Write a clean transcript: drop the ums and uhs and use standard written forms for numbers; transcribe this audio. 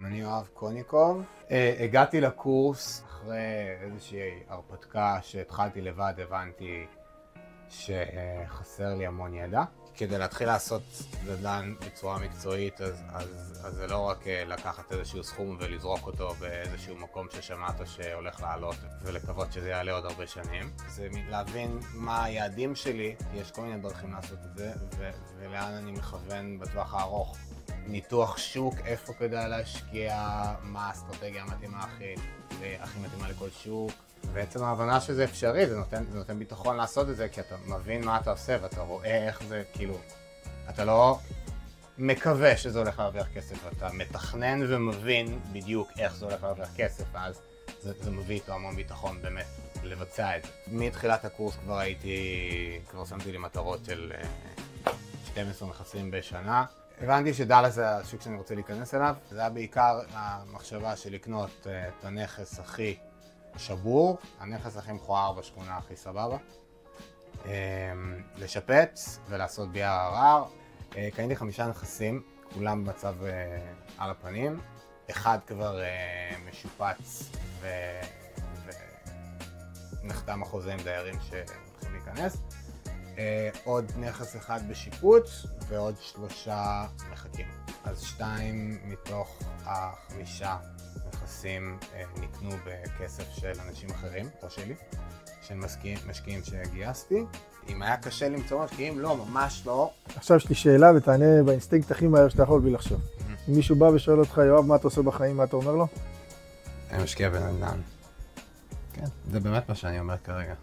אני יואב קוניקוב. הגעתי לקורס אחרי איזושהי הרפתקה שהתחלתי לבד, הבנתי שחסר לי המון ידע. כדי להתחיל לעשות נדל"ן בצורה מקצועית, אז זה לא רק לקחת איזשהו סכום ולזרוק אותו באיזשהו מקום ששמעת שהולך לעלות ולקוות שזה יעלה עוד הרבה שנים. זה להבין מה היעדים שלי, כי יש כל מיני דרכים לעשות את זה, ולאן אני מכוון בטווח הארוך. ניתוח שוק, איפה כדאי להשקיע, מה האסטרטגיה המתאימה הכי מתאימה לכל שוק. בעצם ההבנה שזה אפשרי, זה נותן ביטחון לעשות את זה, כי אתה מבין מה אתה עושה ואתה רואה איך זה, כאילו, אתה לא מקווה שזה הולך להרוויח כסף, אתה מתכנן ומבין בדיוק איך זה הולך להרוויח כסף, ואז זה מביא איתו המון ביטחון באמת לבצע את זה. מתחילת הקורס כבר שמתי לי מטרות של 12 נכסים בשנה. הבנתי שדאלאס זה השוק שאני רוצה להיכנס אליו. זה היה בעיקר המחשבה של לקנות את הנכס הכי שבור, הנכס הכי מכוער בשכונה הכי סבבה, לשפץ ולעשות BRRR. קניתי 5 נכסים, כולם במצב על הפנים. אחד כבר משופץ ונחתם החוזה עם דיירים שהולכים להיכנס. עוד נכס אחד בשיפוץ ועוד 3 מחכים. אז 2 מתוך 5 נכסים נקנו בכסף של אנשים אחרים, או שלי, של משקיעים שגייסתי. אם היה קשה למצוא משקיעים, לא, ממש לא. עכשיו יש לי שאלה ותענה באינסטינקט הכי מהר שאתה יכול בלי לחשוב. אם מישהו בא ושואל אותך, יואב, מה אתה עושה בחיים, מה אתה אומר לו? אני משקיע בנדל"ן. כן, זה באמת מה שאני אומר כרגע.